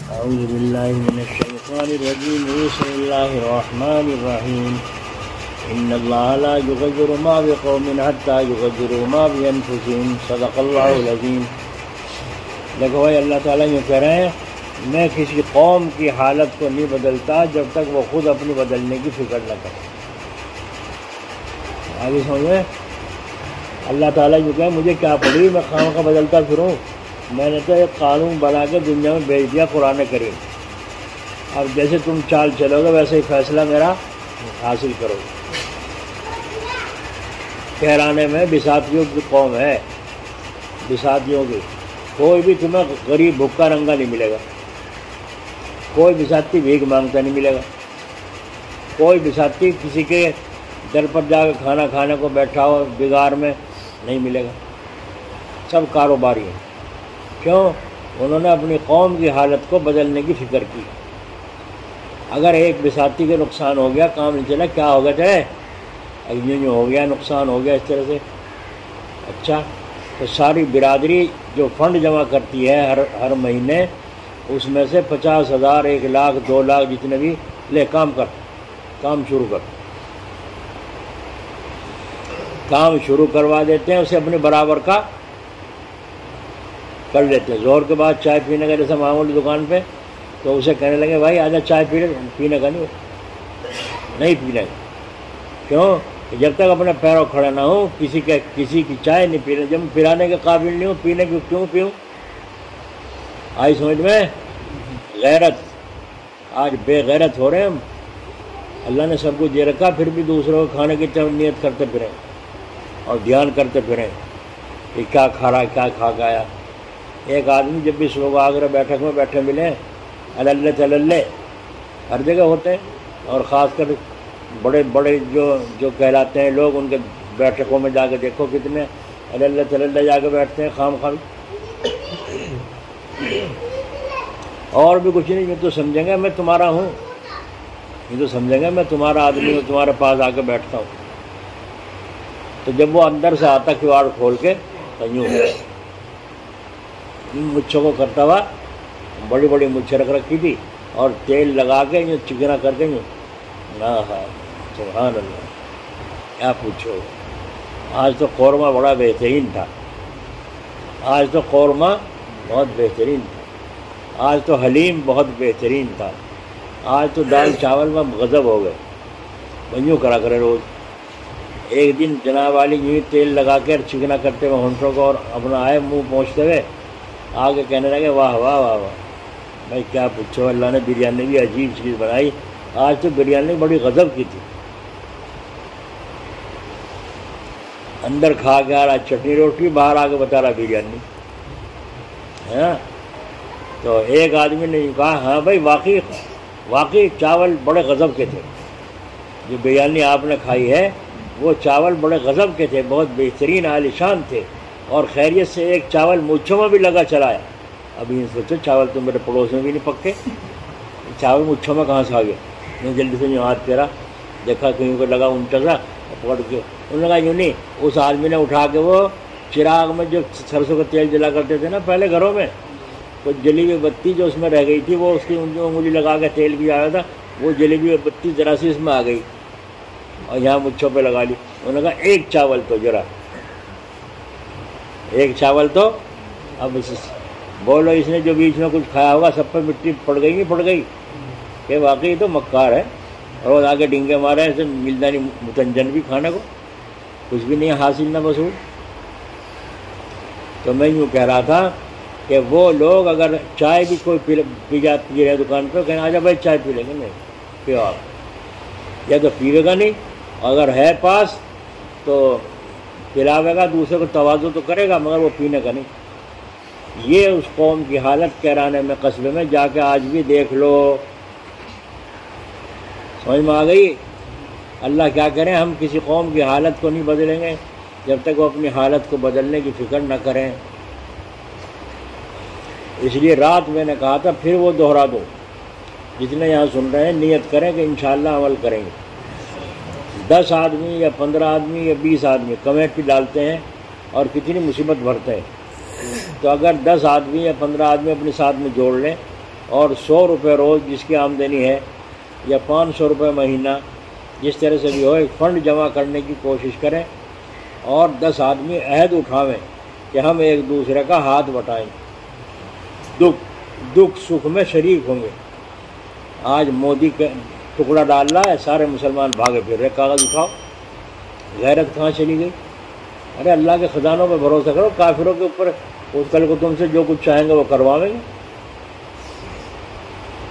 اعوذ باللہ من الشیطان الرجیم بسم اللہ الرحمن الرحیم ان اللہ لا یغیر ما بقوم حتی یغیروا ما بانفسہم صدق اللہ العظیم۔ دیکھو بھائی، اللہ تعالیٰ یہ کہہ رہے ہیں میں کسی قوم کی حالت کو نہیں بدلتا جب تک وہ خود اپنی بدلنے کی فکر نہ کرے۔ آگے سمجھے؟ اللہ تعالیٰ یہ کہے مجھے کیا پڑی، میں خواہوں کا بدلتا پھروں؟ میں نے تو ایک قانون بنا کے دنیا میں بھیج دیا، قرآن کریم۔ اب جیسے تم چال چلو گے ویسے ہی فیصلہ میرا حاصل کرو گے۔ کہرانے میں بساتیوں کی قوم ہے، بساتیوں کی۔ کوئی بھی تمہیں غریب بھوکا رنگا نہیں ملے گا، کوئی بساتی بھیک مانگتا نہیں ملے گا، کوئی بساتی کسی کے در پر جا کے کھانا کھانے کو بیٹھا ہو بگار میں نہیں ملے گا۔ سب کاروباری ہیں۔ کیوں؟ انہوں نے اپنی قوم کی حالت کو بدلنے کی فکر کی۔ اگر ایک بساتی کے نقصان ہو گیا، کام نہیں چلا، کیا ہوگا چاہے یوں ہو گیا، نقصان ہو گیا اس طرح سے۔ اچھا، تو ساری برادری جو فنڈ جمع کرتی ہے ہر مہینے، اس میں سے 50,000 1 لاکھ 2 لاکھ جتنے بھی لے کام کر، کام شروع کر، کام شروع کروا دیتے ہیں، اسے اپنے برابر کا کر لیتے ہیں۔ زہر کے بعد چائے پینے کا جیسے معمولی دکان پہ، تو اسے کہنے لگے بھائی آجا چائے پینے کا نہیں پینے کا۔ کیوں؟ کہ جب تک اپنے پیروں کھڑے نہ ہوں کسی کی چائے نہیں پینے، جب پلانے کے قابل نہیں ہوں پینے کی کیوں پیوں؟ آئی سمجھ میں؟ غیرت، آج بے غیرت ہو رہے ہیں ہم۔ اللہ نے سب کو دے رکھا، پھر بھی دوسروں کو کھانے کی نیت کرتے پھریں اور دھیان کرتے پھریں کہ کیا کھا رہا ہے، کیا کھا کے آیا۔ ایک آدمی جب بھی لوگ آگرہ بیٹھک میں بیٹھے ملیں، اللہ چلے ہر جگہ ہوتے ہیں، اور خاص کر بڑے بڑے جو کہلاتے ہیں لوگ، ان کے بیٹھکوں میں جا کے دیکھو کتنے اللہ چلے جا کے بیٹھتے ہیں خام خام۔ اور بھی کچھ نہیں، یہ تو سمجھیں گے میں تمہارا ہوں، یہ تو سمجھیں گے میں تمہارا آدمی ہوں، تمہارے پاس آ کے بیٹھتا ہوں۔ تو جب وہ اندر سے آتا کیواڑ کھول کے تو یوں مچھوں کو کرتا ہوا، بڑی بڑی مچھیں رکھ رکھی تھی، اور تیل لگا کے یوں چکنا کر کے یوں، سبحان اللہ، کیا پوچھو۔ آج تو قورمہ بڑا بہترین تھا، آج تو قورمہ بہت بہترین تھا، آج تو حلیم بہت بہترین تھا، آج تو دال چاول میں غضب ہو گئے۔ یوں کرا کرے روز۔ ایک دن جناب والی یوں تیل لگا کے چکنا کرتے ہوئے ہونٹوں کو، اور اپنا آئے منہ پہنچتے ہوئے آگے کہنے لگے واہ واہ واہ واہ بھائی کیا پوچھو، اللہ نے بریانی بھی عجیب چیز بنائی۔ آج تو بریانی بڑی غضب کی تھی، اندر کھا کے آ رہا چٹنی روٹی، باہر آ کے بتا رہا بریانی۔ ہاں، تو ایک آدمی نے کہا ہاں بھائی واقعی چاول بڑے غضب کے تھے، جو بریانی آپ نے کھائی ہے وہ چاول بڑے غضب کے تھے، بہت بہترین عالیشان تھے، اور خیریت سے ایک چاول مچھوں میں بھی لگا چلایا۔ ابھی سوچو چاول تو میرے پڑوس میں بھی نہیں پکے، چاول مچھوں میں کہاں سے آ گیا؟ میں جلدی سے یوں ہاتھ پھیرا، دیکھا کہیں کو لگا الٹا سا، پکڑ کے انہوں نے کہا یوں نہیں، اس آدمی نے اٹھا کے وہ چراغ میں جو سرسوں کا تیل جلا کرتے تھے نا پہلے گھروں میں، تو جلی ہوئی بتی جو اس میں رہ گئی تھی، وہ اس کی انگلی لگا کے تیل بھی آیا تھا، وہ جلی ہوئی بتی ذرا سی اس میں آ گئی اور یہاں مچھوں پہ لگا لی۔ انہوں نے کہا ایک چاول تو ذرا، ایک چاول تو، اب بولو اس نے جو بیچ میں کچھ کھایا ہوگا سب پہ مٹی پڑ گئی نہیں پڑ گئی، کہ واقعی تو مکار ہے، روز آگے ڈنگے مارے ایسے ملتا نہیں متنجن بھی کھانے کو، کچھ بھی نہیں حاصل نہ وصول۔ تو میں یوں کہہ رہا تھا کہ وہ لوگ اگر چائے بھی کوئی پی رہے دکان پہ، کہنا آجا بھائی چائے پی لیں گے، نہیں پیو آپ، یا تو پیوے گا نہیں، اگر ہے پاس تو پلاوے گا، دوسرے کو تواضع تو کرے گا مگر وہ پینے کا نہیں۔ یہ اس قوم کی حالت کہرانے میں قصبے میں جا کے آج بھی دیکھ لو۔ سمجھ میں آ گئی؟ اللہ کیا کریں، ہم کسی قوم کی حالت کو نہیں بدلیں گے جب تک وہ اپنی حالت کو بدلنے کی فکر نہ کریں۔ اس لیے رات میں نے کہا تھا پھر وہ دہرا دو، جتنے یہاں سن رہے ہیں نیت کریں کہ انشاءاللہ عمل کریں گے۔ 10 آدمی یا 15 آدمی یا 20 آدمی کمیٹی ڈالتے ہیں اور کتنی مصیبت بھرتے ہیں، تو اگر 10 آدمی یا 15 آدمی اپنے ساتھ میں جوڑ لیں اور 100 روپے روز جس کی آمدنی ہے یا 500 روپے مہینہ، جس طرح سے بھی ہو، ایک فنڈ جمع کرنے کی کوشش کریں اور 10 آدمی عہد اٹھاویں کہ ہم ایک دوسرے کا ہاتھ بٹائیں، دکھ سکھ میں شریک ہوں گے۔ آج مودی کا ٹکڑا ڈال رہا ہے، سارے مسلمان بھاگے پھر رہے، کاغذ اٹھاؤ، غیرت کہاں چلی گئی؟ ارے اللہ کے خزانوں پہ بھروسہ کرو، کافروں کے اوپر اس کل کو تم سے جو کچھ چاہیں گے وہ کرواویں گے،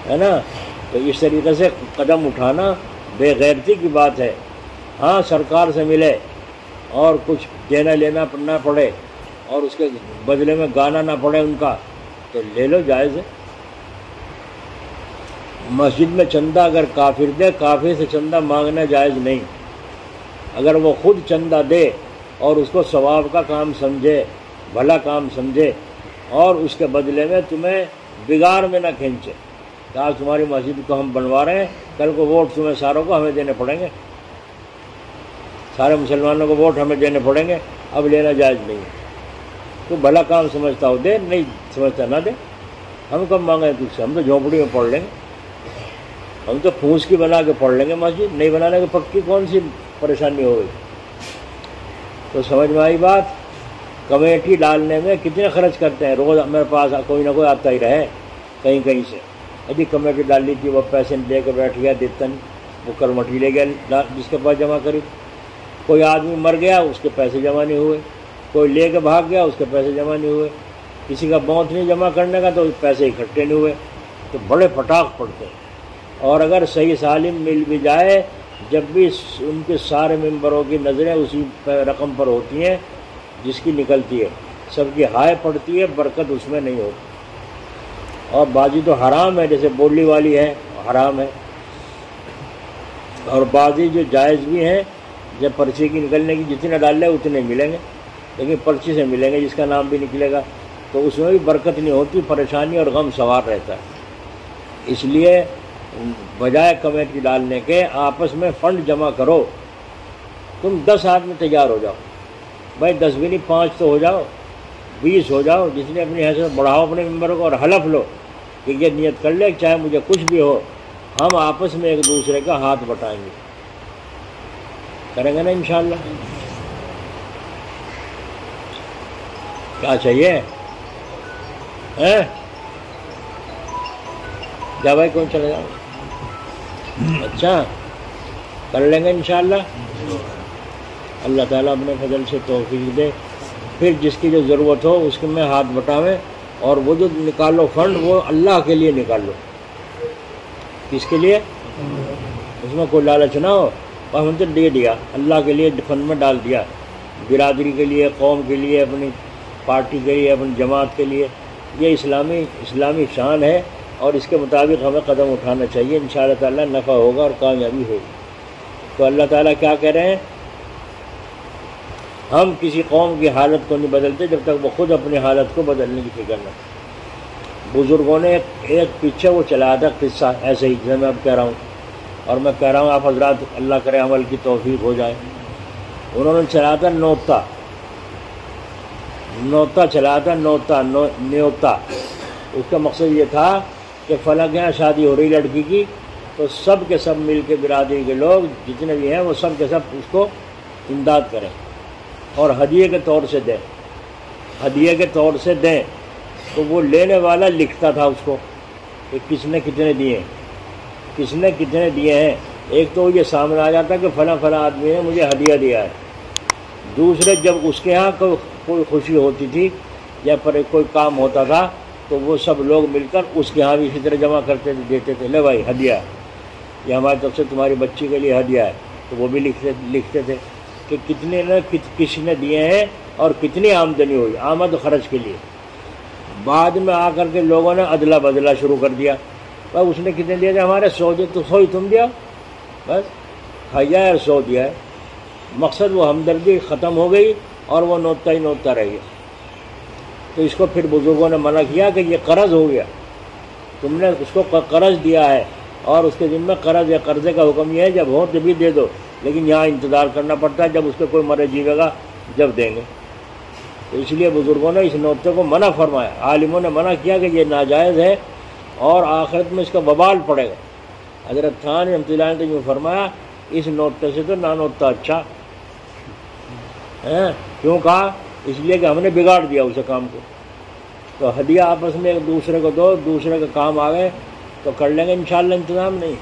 ہے نا؟ تو اس طریقے سے قدم اٹھانا بے غیرتی کی بات ہے۔ ہاں سرکار سے ملے اور کچھ دینا لینا نہ پڑے اور اس کے بدلے میں گانا نہ پڑے ان کا، تو لے لو، جائز ہے۔ مسجد میں چندہ اگر کافر دے، کافر سے چندہ مانگنا جائز نہیں۔ اگر وہ خود چندہ دے اور اس کو ثواب کا کام سمجھے، بھلا کام سمجھے، اور اس کے بدلے میں تمہیں بگاڑ میں نہ کھینچے کہ آج تمہاری مسجد کو ہم بنوا رہے ہیں، کل کو ووٹ تمہیں ساروں کو ہمیں دینے پڑیں گے، سارے مسلمانوں کو ووٹ ہمیں دینے پڑیں گے، اب لینا جائز نہیں ہے۔ تو بھلا کام سمجھتا ہو دے، نہیں سمجھتا نہ دے۔ ہم کب مانگیں تجھ سے؟ ہم تو جھونپڑی میں پڑھ لیں گے، ہم تو پھوس کی بنا کے پڑھ لیں گے، مسجد نہیں بنانے کی پکی کون سی پریشانی ہو گئی؟ تو سمجھ میں آئی بات؟ کمیٹی ڈالنے میں کتنے خرچ کرتے ہیں؟ روز میرے پاس کوئی نہ کوئی آتا ہی رہے کہیں کہیں سے، ابھی کمیٹی ڈال لی تھی، وہ پیسے لے کے بیٹھ گیا، دیتا نہیں، وہ کرمٹی لے گیا جس کے پاس جمع کری، کوئی آدمی مر گیا اس کے پیسے جمع نہیں ہوئے، کوئی لے کے بھاگ گیا اس کے پیسے جمع نہیں ہوئے، کسی کا بونت نہیں جمع کرنے کا تو پیسے اکٹھے نہیں ہوئے، تو بڑے پٹاخ پڑتے ہیں۔ اور اگر صحیح سالم مل بھی جائے، جب بھی ان کے سارے ممبروں کی نظریں اسی رقم پر ہوتی ہیں جس کی نکلتی ہے، سب کی ہائے پڑتی ہے، برکت اس میں نہیں ہوتی۔ اور بازی تو حرام ہے، جیسے بولی والی ہے حرام ہے، اور بازی جو جائز بھی ہیں، جب پرچی کی نکلنے کی جتنے ڈال لے اتنے ملیں گے، لیکن پرچی سے ملیں گے جس کا نام بھی نکلے گا، تو اس میں بھی برکت نہیں ہوتی، پریشانی اور غم سوار رہتا ہے۔ اس لیے بجائے کمیٹی ڈالنے کے آپس میں فنڈ جمع کرو۔ تم 10 آدمی تیار ہو جاؤ، بھائی 10 بھی نہیں 5 تو ہو جاؤ، 20 ہو جاؤ، جس نے اپنی حیثیت بڑھاؤ اپنے ممبروں کو، اور حلف لو کہ یہ نیت کر لے چاہے مجھے کچھ بھی ہو، ہم آپس میں ایک دوسرے کا ہاتھ بٹائیں گے۔ کریں گے نا انشاءاللہ؟ کیا چاہیے؟ کیا بھائی کون چلے جاؤ؟ اچھا کر لیں گے انشاءاللہ۔ اللہ تعالیٰ اپنے فضل سے توفیق دے، پھر جس کی جو ضرورت ہو اس کے میں ہاتھ بٹاویں، اور وہ جو نکالو فنڈ وہ اللہ کے لیے نکال لو۔ کس کے لیے؟ اس میں کوئی لالچ نہ ہو، اور ہم تو دے دیا اللہ کے لیے، فنڈ میں ڈال دیا، برادری کے لیے، قوم کے لیے، اپنی پارٹی کے لیے، اپنی جماعت کے لیے۔ یہ اسلامی شان ہے، اور اس کے مطابق ہمیں قدم اٹھانا چاہیے، انشاءاللہ تعالیٰ نفع ہوگا اور کامیابی ہوگی۔ تو اللہ تعالیٰ کیا کہہ رہے ہیں؟ ہم کسی قوم کی حالت کو نہیں بدلتے جب تک وہ خود اپنی حالت کو بدلنے کی فکر نہ۔ بزرگوں نے ایک پیچھے وہ چلایا تھا قصہ ایسے ہی جیسے میں اب کہہ رہا ہوں، اور میں کہہ رہا ہوں آپ حضرات اللہ کرے عمل کی توفیق ہو جائے۔ انہوں نے چلایا تھا نوتا چلایا تھا، نیوتا۔ اس کا مقصد یہ تھا کہ فلاں کے یہاں شادی ہو رہی لڑکی کی، تو سب کے سب مل کے برادری کے لوگ جتنے بھی ہیں وہ سب کے سب اس کو امداد کریں اور ہدیے کے طور سے دیں۔ تو وہ لینے والا لکھتا تھا اس کو کہ کس نے کتنے دیے ہیں۔ ایک تو یہ سامنے آ جاتا کہ فلاں آدمی نے مجھے ہدیہ دیا ہے۔ دوسرے جب اس کے ہاں کوئی خوشی ہوتی تھی یا پر کوئی کام ہوتا تھا تو وہ سب لوگ مل کر اس کے ہاں بھی اسی طرح جمع کرتے تھے، دیتے تھے، لے بھائی ہدیہ، یہ ہماری طرف سے تمہاری بچی کے لیے ہدیہ ہے۔ تو وہ بھی لکھتے تھے کہ کتنے نے کس نے دیے ہیں اور کتنی آمدنی ہوئی، آمد و خرچ کے لیے۔ بعد میں آ کر کے لوگوں نے ادلا بدلا شروع کر دیا، بھائی اس نے کتنے دیے تھے، ہمارے 100 دے تو 100 ہی تم دیا، بس کھایا ہے اور 100 دیا ہے۔ مقصد وہ ہمدردی ختم ہو گئی اور وہ نوتا ہی نوتا رہ گیا۔ تو اس کو پھر بزرگوں نے منع کیا کہ یہ قرض ہو گیا، تم نے اس کو قرض دیا ہے، اور اس کے ذمہ قرض یا قرضے کا حکم یہ ہے جب ہو تبھی دے دو، لیکن یہاں انتظار کرنا پڑتا ہے جب اس کے کوئی مرے جیوے گا جب دیں گے۔ تو اس لیے بزرگوں نے اس نوتے کو منع فرمایا، عالموں نے منع کیا کہ یہ ناجائز ہے، اور آخرت میں اس کا وبال پڑے گا۔ حضرت تھانوی رحمۃ اللہ علیہ نے یوں فرمایا اس نوتے سے تو نہ نوتا اچھا ہے۔ کیوں کہا؟ اس لیے کہ ہم نے بگاڑ دیا اسے کام کو۔ تو ہدیہ آپس میں ایک دوسرے کو دو، دوسرے کا کام آ گئے تو کر لیں گے انشاءاللہ انتظام۔ نہیں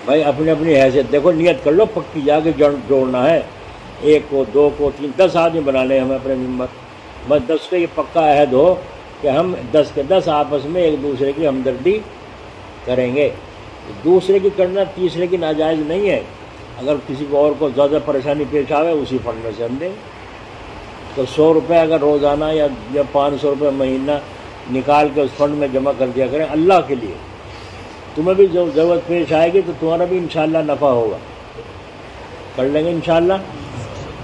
بھائی اپنی اپنی حیثیت دیکھو، نیت کر لو پکی، جا کے جوڑنا ہے، ایک کو، دو کو، تین، 10 آدمی بنا لیں ہمیں اپنے ممبر، بس 10 کا یہ پکا عہد ہو کہ ہم 10 کے 10 آپس میں ایک دوسرے کی ہمدردی کریں گے۔ دوسرے کی کرنا تیسرے کی ناجائز نہیں ہے۔ اگر کسی کو اور کو زیادہ پریشانی پیش آوے اسی فنڈ میں سے ہم دیں۔ تو 100 روپے اگر روزانہ یا 500 روپے مہینہ نکال کے اس فنڈ میں جمع کر دیا کریں اللہ کے لیے، تمہیں بھی جو ضرورت پیش آئے گی تو تمہارا بھی انشاءاللہ نفع ہوگا۔ کر لیں گے انشاءاللہ۔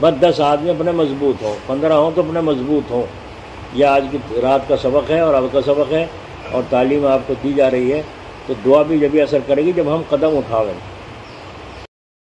بس 10 آدمی اپنے مضبوط ہوں، 15 ہوں تو اپنے مضبوط ہوں۔ یہ آج کی رات کا سبق ہے اور اب کا سبق ہے، اور تعلیم آپ کو دی جا رہی ہے، تو دعا بھی جبھی اثر کرے گی جب ہم قدم اٹھاویں۔